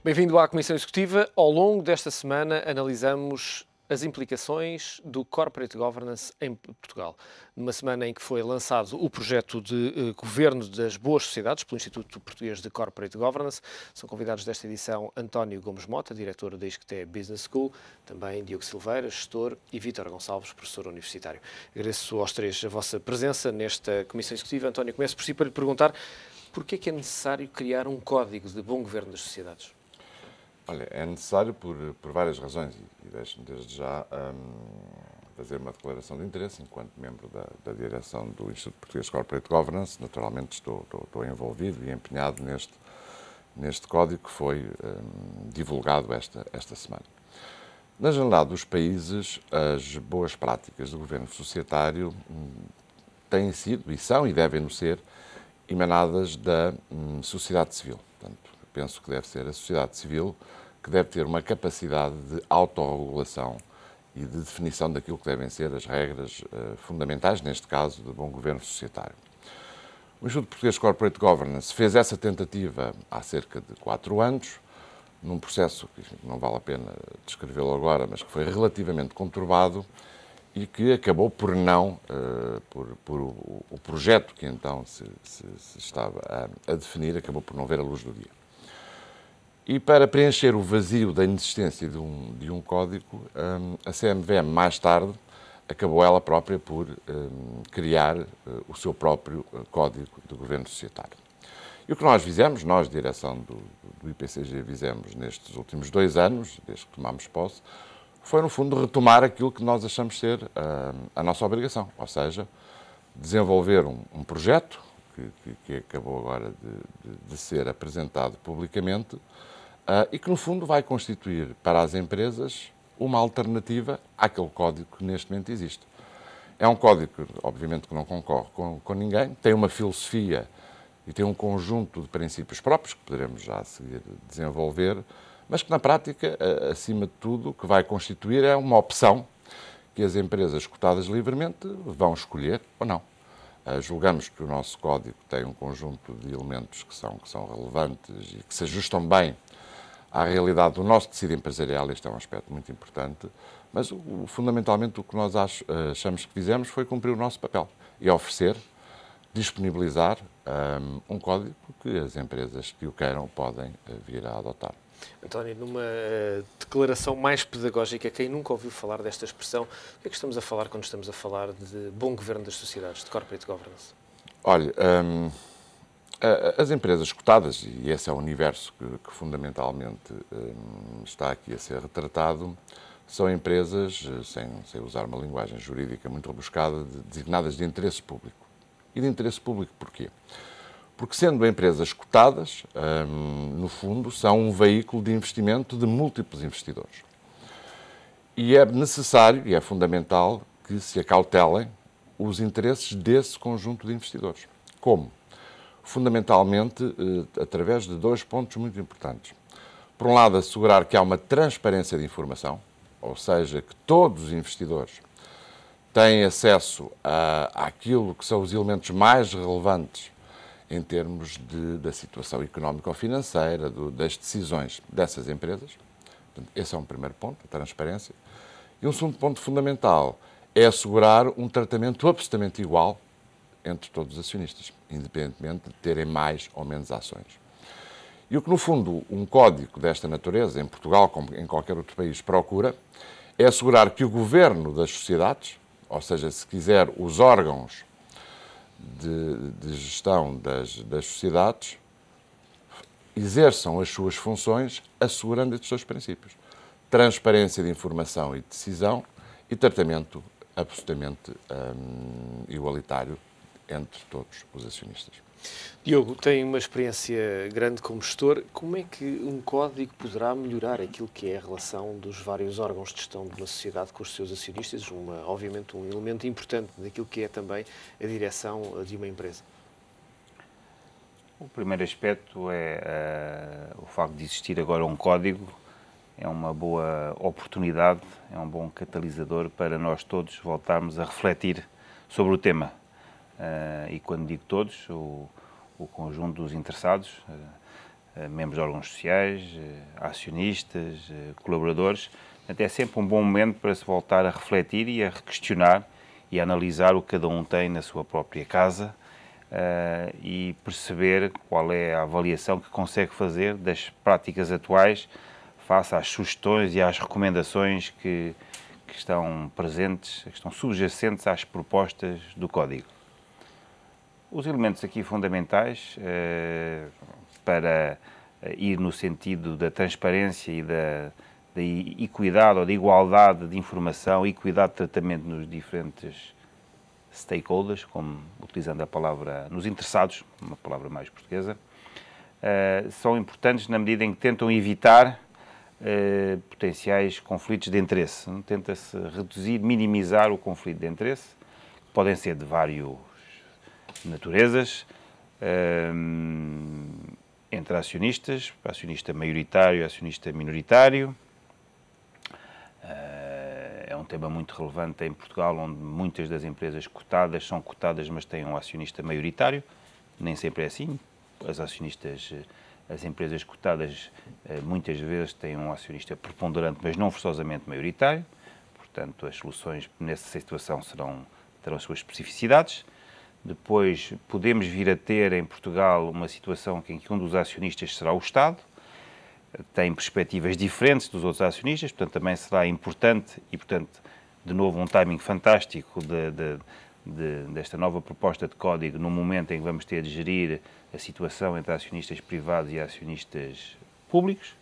Bem-vindo à Comissão Executiva. Ao longo desta semana analisamos as implicações do Corporate Governance em Portugal. Numa semana em que foi lançado o projeto de Governo das Boas Sociedades pelo Instituto Português de Corporate Governance. São convidados desta edição António Gomes Mota, diretor da ISCTE Business School, também Diogo Silveira, gestor, e Vítor Gonçalves, professor universitário. Agradeço aos três a vossa presença nesta Comissão Executiva. António, começo por si para lhe perguntar porquê é que é necessário criar um código de bom governo das sociedades? Olha, é necessário por várias razões e deixe-me desde já fazer uma declaração de interesse enquanto membro da direção do Instituto Português de Corporate Governance. Naturalmente estou envolvido e empenhado neste código que foi divulgado esta semana. Na generalidade dos países, as boas práticas do governo societário têm sido, e são e devem ser, emanadas da sociedade civil. Portanto, penso que deve ser a sociedade civil que deve ter uma capacidade de autorregulação e de definição daquilo que devem ser as regras fundamentais, neste caso, de bom governo societário. O Instituto Português de Corporate Governance fez essa tentativa há cerca de 4 anos, num processo que não vale a pena descrevê-lo agora, mas que foi relativamente conturbado e que acabou por não, por o projeto que então se estava a definir, acabou por não ver a luz do dia. E para preencher o vazio da inexistência de um código, a CMVM, mais tarde, acabou ela própria por criar o seu próprio código de governo societário. E o que nós fizemos, nós, direção do IPCG, fizemos nestes últimos 2 anos, desde que tomámos posse, foi, no fundo, retomar aquilo que nós achamos ser a nossa obrigação, ou seja, desenvolver um projeto que acabou agora de ser apresentado publicamente, e que, no fundo, vai constituir para as empresas uma alternativa àquele código que neste momento existe. É um código, obviamente, que não concorre com ninguém, tem uma filosofia e tem um conjunto de princípios próprios, que poderemos já a seguir desenvolver, mas que, na prática, acima de tudo, o que vai constituir é uma opção que as empresas cotadas livremente vão escolher ou não. Julgamos que o nosso código tem um conjunto de elementos que são relevantes e que se ajustam bem à realidade do nosso tecido empresarial. Este é um aspecto muito importante, mas fundamentalmente o que nós achamos que fizemos foi cumprir o nosso papel e oferecer, disponibilizar um código que as empresas que o queiram podem vir a adotar. António, numa declaração mais pedagógica, quem nunca ouviu falar desta expressão, o que é que estamos a falar quando estamos a falar de bom governo das sociedades, de corporate governance? Olha, as empresas cotadas, e esse é o universo que fundamentalmente está aqui a ser retratado, são empresas, sem usar uma linguagem jurídica muito rebuscada, designadas de interesse público. E de interesse público porquê? Porque, sendo empresas cotadas, no fundo, são um veículo de investimento de múltiplos investidores. E é necessário e é fundamental que se acautelem os interesses desse conjunto de investidores. Como? Fundamentalmente, através de 2 pontos muito importantes. Por um lado, assegurar que há uma transparência de informação, ou seja, que todos os investidores têm acesso àquilo que são os elementos mais relevantes em termos da situação económica ou financeira, das decisões dessas empresas. Portanto, esse é um primeiro ponto, a transparência. E um segundo ponto fundamental é assegurar um tratamento absolutamente igual entre todos os acionistas, independentemente de terem mais ou menos ações. E o que, no fundo, um código desta natureza, em Portugal, como em qualquer outro país, procura, é assegurar que o governo das sociedades, ou seja, se quiser, os órgãos de gestão das sociedades, exerçam as suas funções assegurando estes 2 princípios. Transparência de informação e decisão e tratamento absolutamente igualitário entre todos os acionistas. Diogo, tem uma experiência grande como gestor. Como é que um código poderá melhorar aquilo que é a relação dos vários órgãos de gestão de uma sociedade com os seus acionistas? Obviamente, um elemento importante daquilo que é também a direção de uma empresa. O primeiro aspecto é o facto de existir agora um código. É uma boa oportunidade, é um bom catalisador para nós todos voltarmos a refletir sobre o tema. E quando digo todos, o conjunto dos interessados, membros de órgãos sociais, acionistas, colaboradores. Portanto, é sempre um bom momento para se voltar a refletir e a questionar e a analisar o que cada um tem na sua própria casa e perceber qual é a avaliação que consegue fazer das práticas atuais face às sugestões e às recomendações que estão presentes, que estão subjacentes às propostas do Código. Os elementos aqui fundamentais para ir no sentido da transparência e da equidade ou da igualdade de informação, equidade de tratamento nos diferentes stakeholders, como utilizando a palavra nos interessados, uma palavra mais portuguesa, são importantes na medida em que tentam evitar potenciais conflitos de interesse. Tenta-se reduzir, minimizar o conflito de interesse, que podem ser de várias naturezas, entre acionistas, acionista maioritário e acionista minoritário. É um tema muito relevante em Portugal, onde muitas das empresas cotadas são cotadas, mas têm um acionista maioritário. Nem sempre é assim. As empresas cotadas muitas vezes têm um acionista preponderante, mas não forçosamente maioritário. Portanto, as soluções nessa situação terão as suas especificidades. Depois, podemos vir a ter em Portugal uma situação em que um dos acionistas será o Estado. Tem perspectivas diferentes dos outros acionistas, portanto, também será importante e, portanto, de novo, um timing fantástico desta nova proposta de código no momento em que vamos ter de gerir a situação entre acionistas privados e acionistas públicos.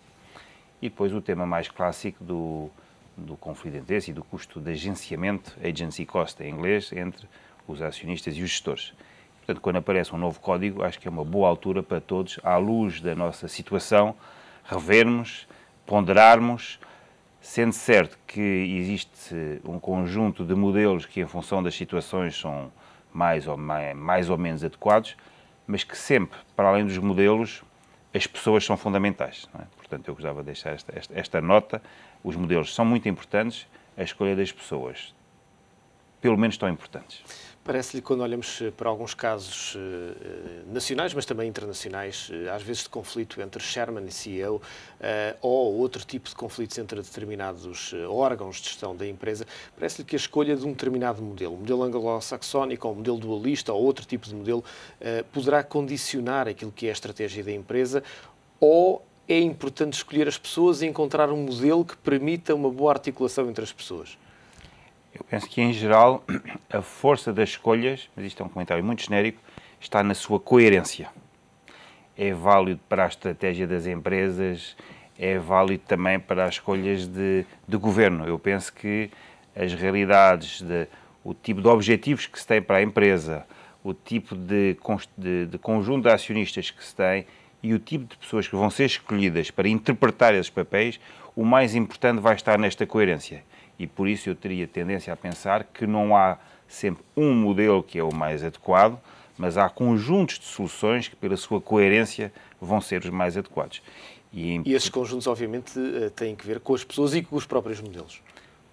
E depois o tema mais clássico do conflito de interesse e do custo de agenciamento, agency cost em inglês, entre os acionistas e os gestores. Portanto, quando aparece um novo código, acho que é uma boa altura para todos, à luz da nossa situação, revermos, ponderarmos, sendo certo que existe um conjunto de modelos que, em função das situações, são mais ou menos adequados, mas que sempre, para além dos modelos, as pessoas são fundamentais. Não é? Portanto, eu gostava de deixar esta nota. Os modelos são muito importantes, a escolha das pessoas, pelo menos, tão importantes. Parece-lhe, quando olhamos para alguns casos nacionais, mas também internacionais, às vezes de conflito entre chairman e CEO, ou outro tipo de conflitos entre determinados órgãos de gestão da empresa, parece-lhe que a escolha de um determinado modelo anglo-saxónico, ou modelo dualista, ou outro tipo de modelo, poderá condicionar aquilo que é a estratégia da empresa, ou é importante escolher as pessoas e encontrar um modelo que permita uma boa articulação entre as pessoas? Eu penso que, em geral, a força das escolhas, mas isto é um comentário muito genérico, está na sua coerência. É válido para a estratégia das empresas, é válido também para as escolhas de governo. Eu penso que as realidades, o tipo de objetivos que se tem para a empresa, o tipo de conjunto de acionistas que se tem e o tipo de pessoas que vão ser escolhidas para interpretar esses papéis, o mais importante vai estar nesta coerência. E por isso eu teria tendência a pensar que não há sempre um modelo que é o mais adequado, mas há conjuntos de soluções que, pela sua coerência, vão ser os mais adequados. E esses conjuntos, obviamente, têm que ver com as pessoas e com os próprios modelos.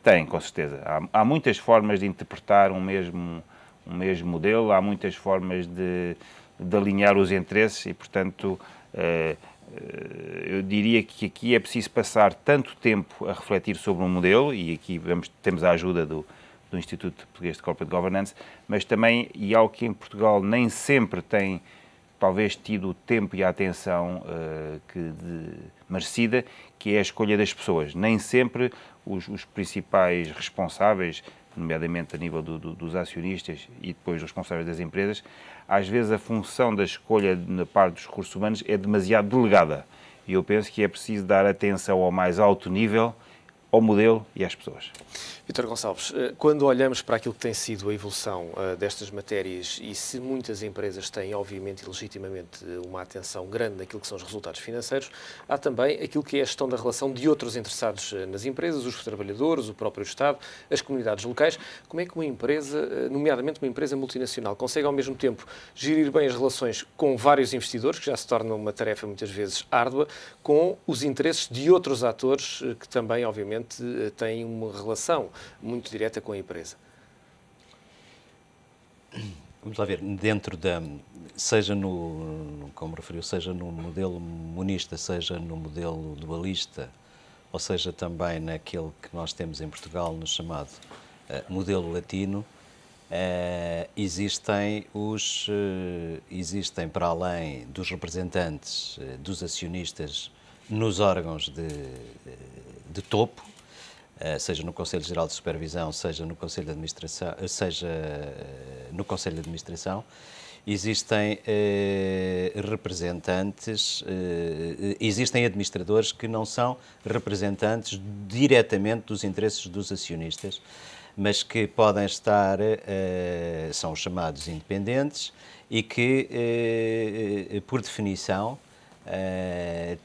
Tem, com certeza. Há muitas formas de interpretar um mesmo modelo, há muitas formas de alinhar os interesses e, portanto, eu diria que aqui é preciso passar tanto tempo a refletir sobre um modelo, e aqui temos a ajuda do Instituto Português de Corporate Governance, mas também, e algo que em Portugal nem sempre tem talvez tido o tempo e a atenção merecida, que é a escolha das pessoas. Nem sempre os principais responsáveis, nomeadamente a nível dos acionistas e depois os responsáveis das empresas, às vezes a função da escolha na parte dos recursos humanos é demasiado delegada. E eu penso que é preciso dar atenção ao mais alto nível, ao modelo e às pessoas. Vítor Gonçalves, quando olhamos para aquilo que tem sido a evolução destas matérias e se muitas empresas têm, obviamente e legitimamente, uma atenção grande naquilo que são os resultados financeiros, há também aquilo que é a gestão da relação de outros interessados nas empresas, os trabalhadores, o próprio Estado, as comunidades locais. Como é que uma empresa, nomeadamente uma empresa multinacional, consegue ao mesmo tempo gerir bem as relações com vários investidores, que já se torna uma tarefa muitas vezes árdua, com os interesses de outros atores que também, obviamente, têm uma relação muito direta com a empresa? Vamos lá ver, dentro seja como referiu, seja no modelo monista, seja no modelo dualista, ou seja também naquele que nós temos em Portugal, no chamado modelo latino, existem para além dos representantes dos acionistas nos órgãos de topo, seja no Conselho Geral de Supervisão, seja no Conselho de Administração, existem representantes, existem administradores que não são representantes diretamente dos interesses dos acionistas, mas que podem estar, são chamados independentes e que, por definição,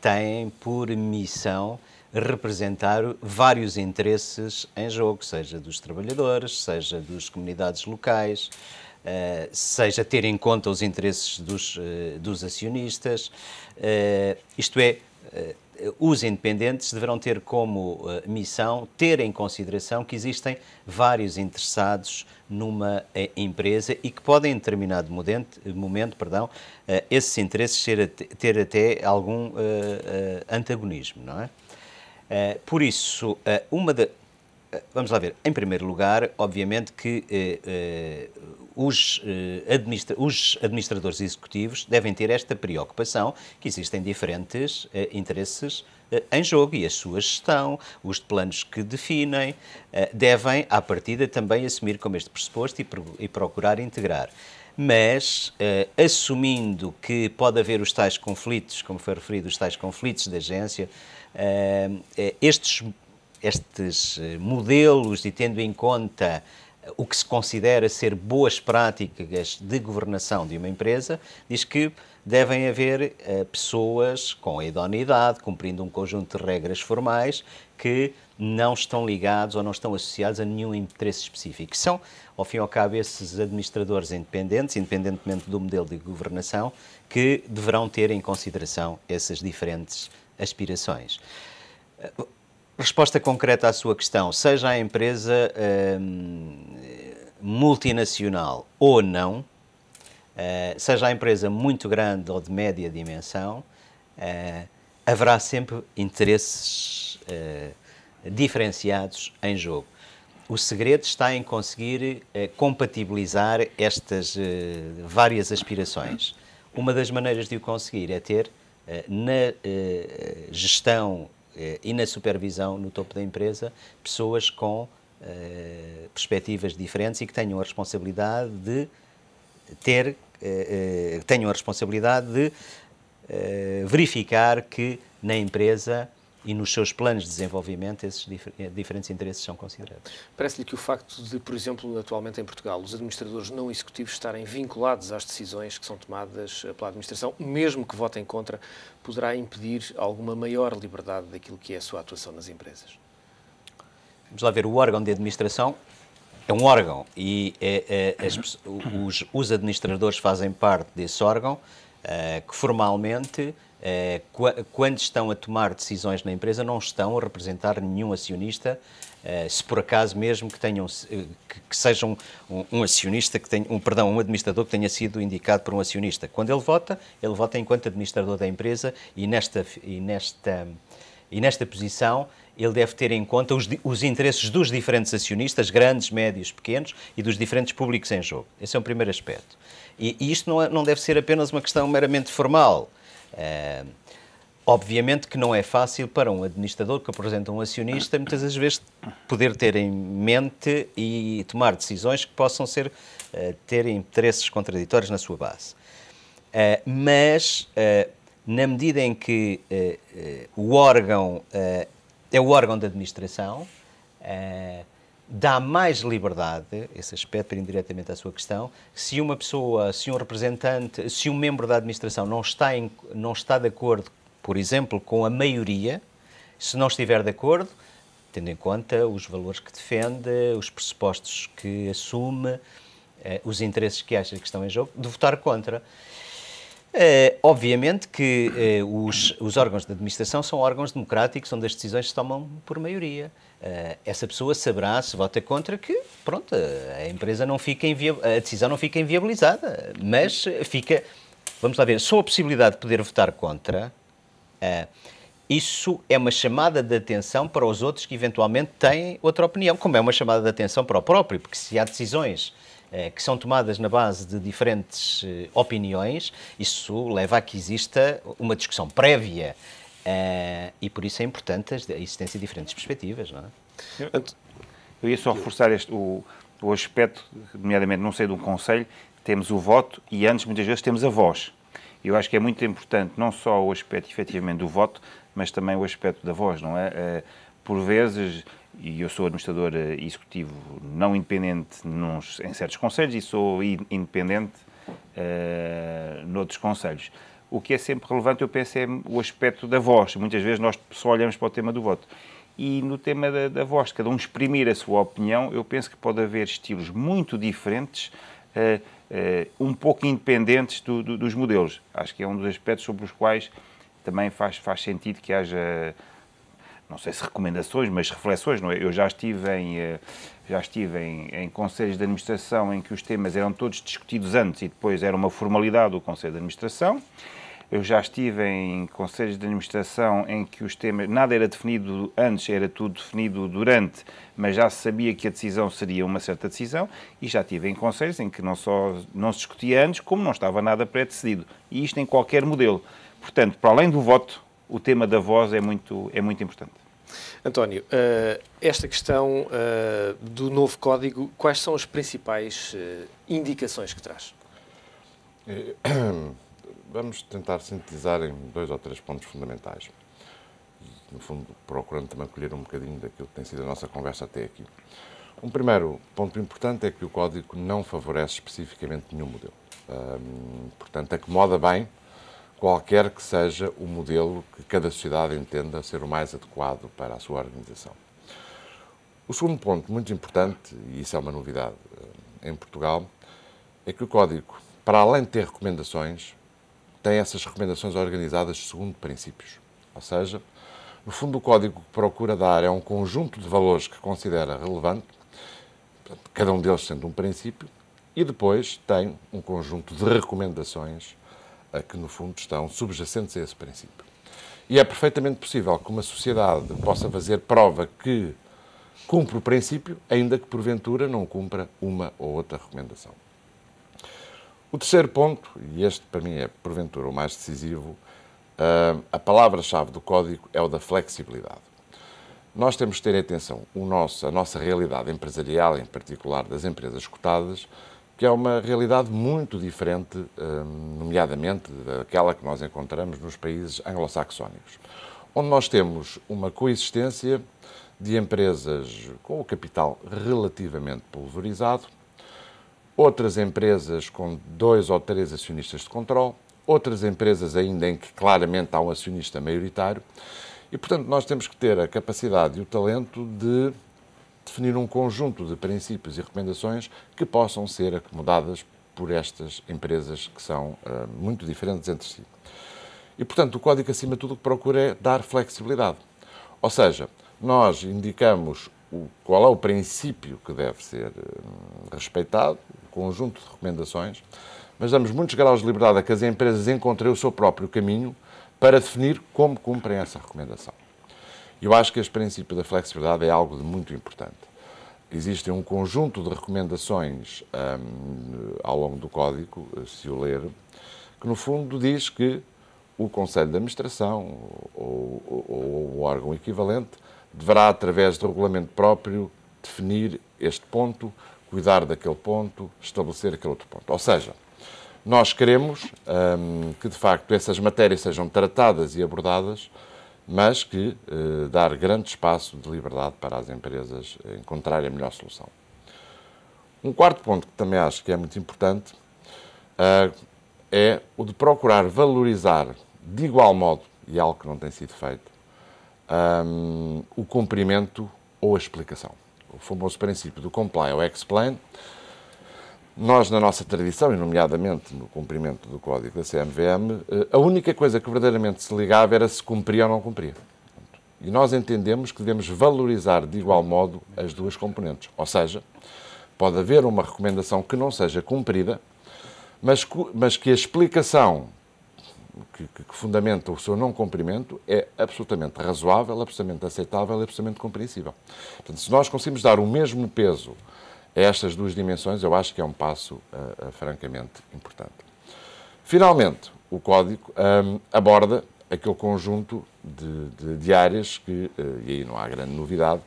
têm por missão representar vários interesses em jogo, seja dos trabalhadores, seja das comunidades locais, seja ter em conta os interesses dos acionistas, isto é, os independentes deverão ter como missão ter em consideração que existem vários interessados numa empresa e que podem, em determinado momento, esses interesses ter até algum antagonismo, não é? Por isso, vamos lá ver, em primeiro lugar, obviamente que os administradores executivos devem ter esta preocupação que existem diferentes interesses em jogo e a sua gestão, os planos que definem, devem, à partida, também assumir como este pressuposto e procurar integrar. Mas, assumindo que pode haver os tais conflitos, como foi referido, os tais conflitos de agência, estes modelos e tendo em conta o que se considera ser boas práticas de governação de uma empresa, diz que devem haver pessoas com a idoneidade, cumprindo um conjunto de regras formais, que não estão ligados ou não estão associados a nenhum interesse específico. São, ao fim e ao cabo, esses administradores independentes, independentemente do modelo de governação, que deverão ter em consideração essas diferentes aspirações. Resposta concreta à sua questão, seja a empresa multinacional ou não, seja a empresa muito grande ou de média dimensão, haverá sempre interesses diferenciados em jogo. O segredo está em conseguir compatibilizar estas várias aspirações. Uma das maneiras de o conseguir é ter na gestão e na supervisão no topo da empresa pessoas com perspectivas diferentes e que tenham a responsabilidade de verificar que na empresa e nos seus planos de desenvolvimento esses diferentes interesses são considerados. Parece-lhe que o facto de, por exemplo, atualmente em Portugal, os administradores não executivos estarem vinculados às decisões que são tomadas pela administração, mesmo que votem contra, poderá impedir alguma maior liberdade daquilo que é a sua atuação nas empresas? Vamos lá ver, o órgão de administração é um órgão e os administradores fazem parte desse órgão que formalmente, quando estão a tomar decisões na empresa, não estão a representar nenhum acionista, se por acaso mesmo que seja um acionista, um administrador que tenha sido indicado por um acionista. Quando ele vota enquanto administrador da empresa e nesta posição ele deve ter em conta os interesses dos diferentes acionistas, grandes, médios, pequenos, e dos diferentes públicos em jogo. Esse é o primeiro aspecto. E isto não deve ser apenas uma questão meramente formal. Obviamente que não é fácil para um administrador que apresenta um acionista, muitas das vezes, poder ter em mente e tomar decisões que possam ter interesses contraditórios na sua base. Mas, na medida em que o órgão é o órgão de administração, dá mais liberdade, esse aspecto, para ir diretamente à sua questão, se uma pessoa, se um representante, se um membro da administração não está de acordo, por exemplo, com a maioria, se não estiver de acordo, tendo em conta os valores que defende, os pressupostos que assume, os interesses que acha que estão em jogo, de votar contra. Obviamente que os órgãos de administração são órgãos democráticos onde as decisões se tomam por maioria. Essa pessoa saberá, se vota contra, que pronto, a empresa a decisão não fica inviabilizada, mas vamos lá ver, só a possibilidade de poder votar contra, isso é uma chamada de atenção para os outros que eventualmente têm outra opinião, como é uma chamada de atenção para o próprio, porque se há decisões que são tomadas na base de diferentes opiniões, isso leva a que exista uma discussão prévia e por isso é importante a existência de diferentes perspectivas, não é? Eu ia só reforçar o aspecto, nomeadamente, não sei, de um conselho, temos o voto e antes, muitas vezes, temos a voz. Eu acho que é muito importante não só o aspecto, efetivamente, do voto, mas também o aspecto da voz, não é? Por vezes, e eu sou administrador executivo não independente em certos conselhos e sou independente noutros conselhos. O que é sempre relevante, eu penso, é o aspecto da voz. Muitas vezes nós só olhamos para o tema do voto. E no tema da voz, cada um exprimir a sua opinião, eu penso que pode haver estilos muito diferentes, um pouco independentes dos modelos. Acho que é um dos aspectos sobre os quais também faz sentido que haja, não sei se recomendações, mas reflexões, não é? Eu já estive em conselhos de administração em que os temas eram todos discutidos antes e depois era uma formalidade do conselho de administração. Eu já estive em conselhos de administração em que os temas, nada era definido antes, era tudo definido durante, mas já se sabia que a decisão seria uma certa decisão, e já estive em conselhos em que não só não se discutia antes, como não estava nada pré-decidido. E isto em qualquer modelo. Portanto, para além do voto, o tema da voz é muito importante. António, esta questão do novo código, quais são as principais indicações que traz? Vamos tentar sintetizar em 2 ou 3 pontos fundamentais. No fundo, procurando também colher um bocadinho daquilo que tem sido a nossa conversa até aqui. Um primeiro ponto importante é que o Código não favorece especificamente nenhum modelo. Portanto, acomoda bem qualquer que seja o modelo que cada sociedade entenda ser o mais adequado para a sua organização. O segundo ponto, muito importante, e isso é uma novidade em Portugal, é que o Código, para além de ter recomendações, tem essas recomendações organizadas segundo princípios. Ou seja, no fundo, o Código que procura dar é um conjunto de valores que considera relevante, cada um deles sendo um princípio, e depois tem um conjunto de recomendações que, no fundo, estão subjacentes a esse princípio. E é perfeitamente possível que uma sociedade possa fazer prova que cumpre o princípio, ainda que, porventura, não cumpra uma ou outra recomendação. O terceiro ponto, e este para mim é porventura o mais decisivo, a palavra-chave do Código é o da flexibilidade. Nós temos que ter atenção, a nossa realidade empresarial, em particular das empresas cotadas, que é uma realidade muito diferente, nomeadamente daquela que nós encontramos nos países anglo-saxónicos, onde nós temos uma coexistência de empresas com o capital relativamente pulverizado, outras empresas com 2 ou 3 acionistas de controle, outras empresas ainda em que claramente há um acionista maioritário e, portanto, nós temos que ter a capacidade e o talento de definir um conjunto de princípios e recomendações que possam ser acomodadas por estas empresas que são muito diferentes entre si. E, portanto, o Código, acima de tudo, o que procura é dar flexibilidade. Ou seja, nós indicamos qual é o princípio que deve ser respeitado, o conjunto de recomendações, mas damos muitos graus de liberdade a que as empresas encontrem o seu próprio caminho para definir como cumprem essa recomendação. Eu acho que este princípio da flexibilidade é algo de muito importante. Existem um conjunto de recomendações ao longo do Código, se o ler, que no fundo diz que o Conselho de Administração ou o órgão equivalente deverá, através de regulamento próprio, definir este ponto, cuidar daquele ponto, estabelecer aquele outro ponto. Ou seja, nós queremos que, de facto, essas matérias sejam tratadas e abordadas, mas que dar grande espaço de liberdade para as empresas encontrarem a melhor solução. Um quarto ponto que também acho que é muito importante é o de procurar valorizar de igual modo, e é algo que não tem sido feito, o cumprimento ou a explicação. O famoso princípio do comply ou explain. Nós, na nossa tradição, e nomeadamente no cumprimento do código da CMVM, a única coisa que verdadeiramente se ligava era se cumpria ou não cumpria. E nós entendemos que devemos valorizar de igual modo as duas componentes. Ou seja, pode haver uma recomendação que não seja cumprida, mas que a explicação que fundamenta o seu não cumprimento é absolutamente razoável, absolutamente aceitável e absolutamente compreensível. Portanto, se nós conseguimos dar o mesmo peso a estas duas dimensões, eu acho que é um passo francamente importante. Finalmente, o Código aborda aquele conjunto de áreas que, e aí não há grande novidade,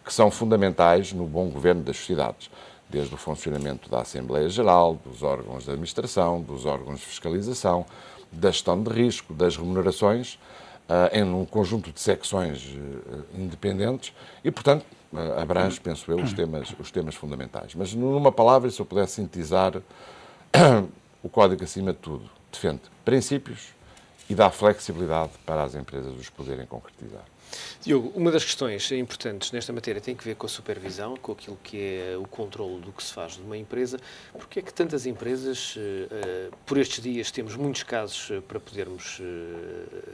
que são fundamentais no bom governo das sociedades, desde o funcionamento da Assembleia Geral, dos órgãos de administração, dos órgãos de fiscalização, da gestão de risco, das remunerações, em um conjunto de secções independentes e, portanto, abrange, penso eu, os temas fundamentais. Mas, numa palavra, se eu pudesse sintetizar, o Código, acima de tudo, defende princípios e dá flexibilidade para as empresas os poderem concretizar. Diogo, uma das questões importantes nesta matéria tem que ver com a supervisão, com aquilo que é o controle do que se faz de uma empresa. Porque é que tantas empresas, por estes dias temos muitos casos para podermos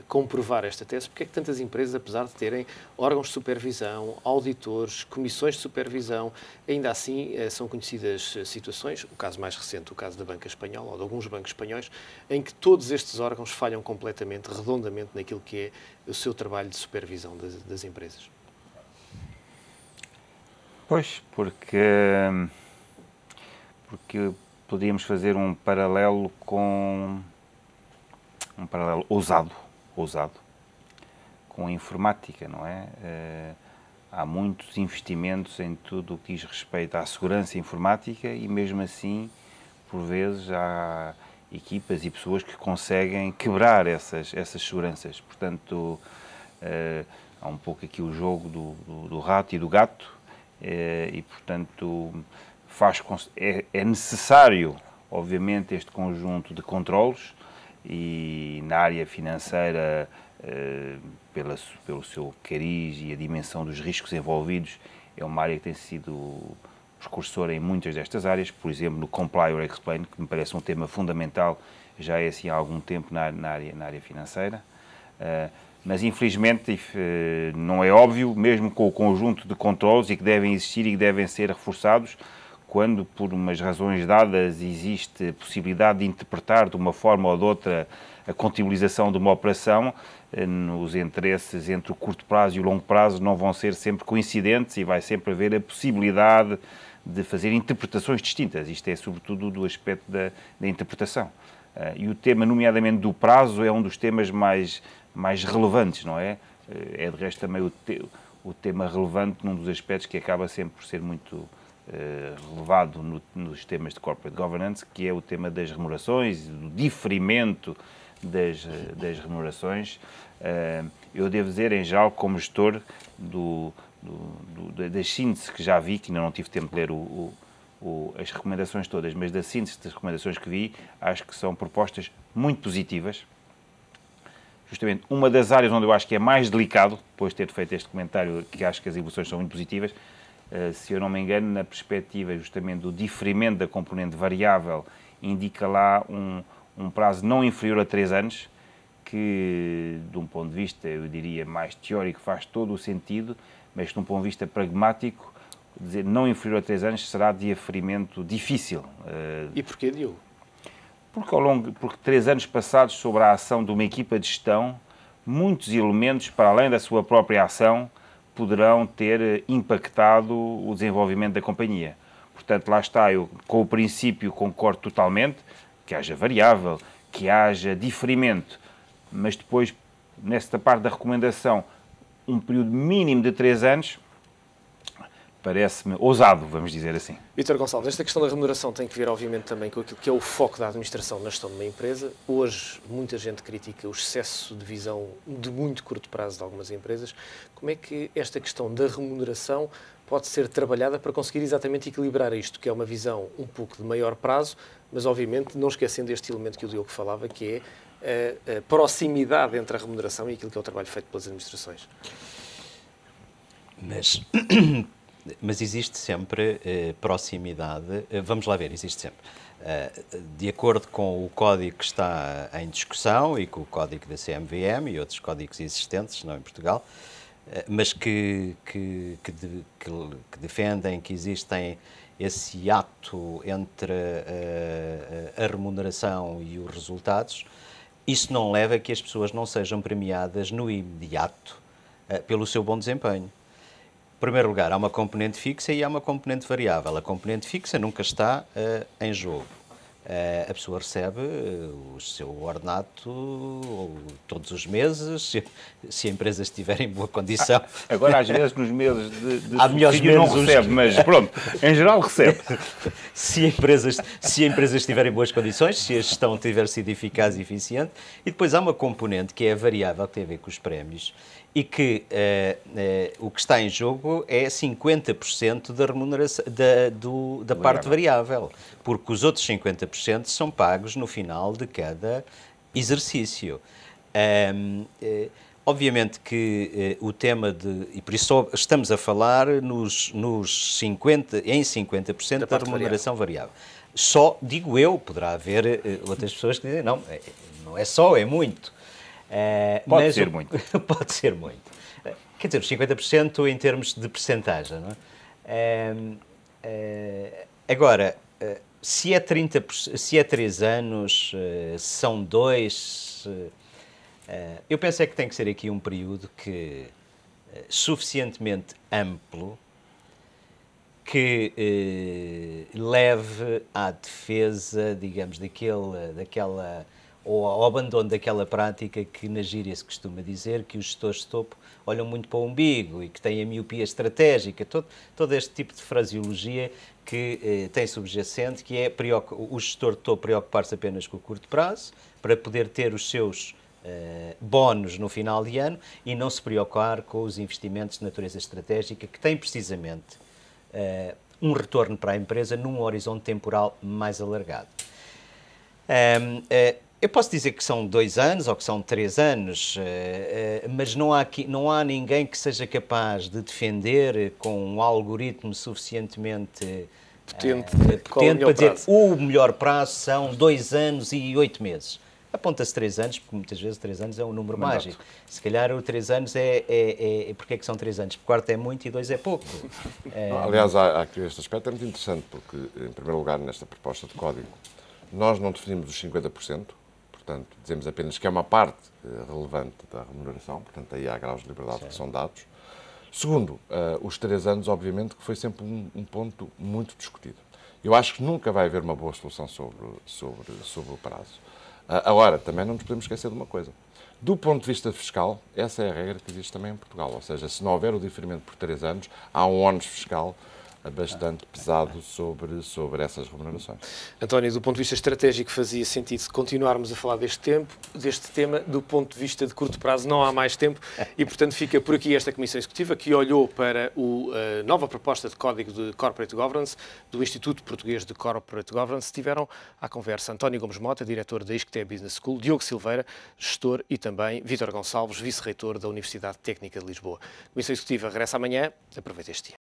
comprovar esta tese, porque é que tantas empresas, apesar de terem órgãos de supervisão, auditores, comissões de supervisão, ainda assim são conhecidas situações, o caso mais recente, o caso da Banca Espanhola, ou de alguns bancos espanhóis, em que todos estes órgãos falham completamente, redondamente, naquilo que é o seu trabalho de supervisão das empresas? Pois, porque podíamos fazer um paralelo ousado com a informática, não é? Há muitos investimentos em tudo o que diz respeito à segurança informática e mesmo assim, por vezes, há equipas e pessoas que conseguem quebrar essas seguranças. Portanto, há um pouco aqui o jogo do rato e do gato e, portanto, é necessário, obviamente, este conjunto de controlos e na área financeira, pelo seu cariz e a dimensão dos riscos envolvidos, é uma área que tem sido precursora em muitas destas áreas, por exemplo, no Comply or Explain, que me parece um tema fundamental, já é assim há algum tempo na área financeira. Mas, infelizmente, não é óbvio, mesmo com o conjunto de controles e que devem existir e que devem ser reforçados, quando, por umas razões dadas, existe a possibilidade de interpretar de uma forma ou de outra a contabilização de uma operação, os interesses entre o curto prazo e o longo prazo não vão ser sempre coincidentes e vai sempre haver a possibilidade de fazer interpretações distintas. Isto é, sobretudo, do aspecto da interpretação. E o tema, nomeadamente do prazo, é um dos temas mais relevantes, não é? É, de resto, também o tema relevante num dos aspectos que acaba sempre por ser muito relevado nos temas de corporate governance, que é o tema das remunerações, do diferimento das remunerações. Eu devo dizer, em geral, como gestor das sínteses que já vi, que ainda não tive tempo de ler as recomendações todas, mas da síntese das recomendações que vi, acho que são propostas muito positivas. Justamente uma das áreas onde eu acho que é mais delicado, depois de ter feito este comentário, que acho que as evoluções são muito positivas, se eu não me engano, na perspectiva justamente do diferimento da componente variável, indica lá um prazo não inferior a 3 anos, que, de um ponto de vista, eu diria, mais teórico, faz todo o sentido, mas, de um ponto de vista pragmático, dizer não inferior a 3 anos será de aferimento difícil. E porquê, Diogo? Porque 3 anos passados sobre a ação de uma equipa de gestão, muitos elementos, para além da sua própria ação, poderão ter impactado o desenvolvimento da companhia. Portanto, lá está, eu com o princípio concordo totalmente, que haja variável, que haja diferimento, mas depois, nesta parte da recomendação, um período mínimo de 3 anos, parece-me ousado, vamos dizer assim. Vítor Gonçalves, esta questão da remuneração tem que ver, obviamente, também com aquilo que é o foco da administração na gestão de uma empresa. Hoje, muita gente critica o excesso de visão de muito curto prazo de algumas empresas. Como é que esta questão da remuneração pode ser trabalhada para conseguir exatamente equilibrar isto, que é uma visão um pouco de maior prazo, mas, obviamente, não esquecendo este elemento que o Diogo falava, que é a proximidade entre a remuneração e aquilo que é o trabalho feito pelas administrações? Mas existe sempre proximidade. Vamos lá ver, existe sempre. De acordo com o código que está em discussão e com o código da CMVM e outros códigos existentes, não em Portugal, mas que defendem que existem esse ato entre a remuneração e os resultados, isso não leva a que as pessoas não sejam premiadas no imediato pelo seu bom desempenho. Em primeiro lugar, há uma componente fixa e há uma componente variável. A componente fixa nunca está em jogo. A pessoa recebe o seu ordenado todos os meses, se a empresa estiver em boa condição. Agora, às vezes, nos meses de há melhores subsídio meses, não recebe, mas pronto, em geral recebe. Se a empresa estiver em boas condições, se a gestão tiver sido eficaz e eficiente, e depois há uma componente que é a variável, que tem a ver com os prémios, e que o que está em jogo é 50% da remuneração, da parte variável, porque os outros 50% são pagos no final de cada exercício. Obviamente que o tema de... E por isso estamos a falar em 50% da remuneração variável. Só, digo eu, poderá haver outras pessoas que dizem, não é só, é muito. Pode ser muito. Pode ser muito. Quer dizer, os 50% em termos de percentagem, não é? Agora, se é 3 anos, são 2, eu penso é que tem que ser aqui um período suficientemente amplo que leve à defesa, digamos, daquela ou ao abandono daquela prática que na gíria se costuma dizer, que os gestores de topo olham muito para o umbigo e que têm a miopia estratégica, todo este tipo de fraseologia que tem subjacente, que é o gestor de topo preocupar-se apenas com o curto prazo, para poder ter os seus bónus no final de ano e não se preocupar com os investimentos de natureza estratégica, que têm precisamente um retorno para a empresa num horizonte temporal mais alargado. Eu posso dizer que são 2 anos ou que são 3 anos, mas não há ninguém que seja capaz de defender com um algoritmo suficientemente potente para dizer o melhor prazo são 2 anos e 8 meses. Aponta-se 3 anos, porque muitas vezes 3 anos é um número mágico. Se calhar o 3 anos porque é que são 3 anos? Porque 4 é muito e 2 é pouco. Aliás, há aqui este aspecto é muito interessante, porque, em primeiro lugar, nesta proposta de código, nós não definimos os 50%, portanto, dizemos apenas que é uma parte relevante da remuneração, portanto, aí há graus de liberdade que são dados. Segundo, os 3 anos, obviamente, que foi sempre um ponto muito discutido. Eu acho que nunca vai haver uma boa solução sobre o prazo. Agora, também não nos podemos esquecer de uma coisa. Do ponto de vista fiscal, essa é a regra que existe também em Portugal. Ou seja, se não houver o diferimento por 3 anos, há um ónus fiscal bastante pesado sobre essas remunerações. António, do ponto de vista estratégico, fazia sentido continuarmos a falar deste tema. Do ponto de vista de curto prazo, não há mais tempo e, portanto, fica por aqui esta Comissão Executiva que olhou para a nova proposta de Código de Corporate Governance do Instituto Português de Corporate Governance. Tiveram à conversa António Gomes Mota, diretor da Isqueté Business School, Diogo Silveira, gestor, e também Vítor Gonçalves, vice-reitor da Universidade Técnica de Lisboa. A Comissão Executiva regressa amanhã. Aproveite este dia.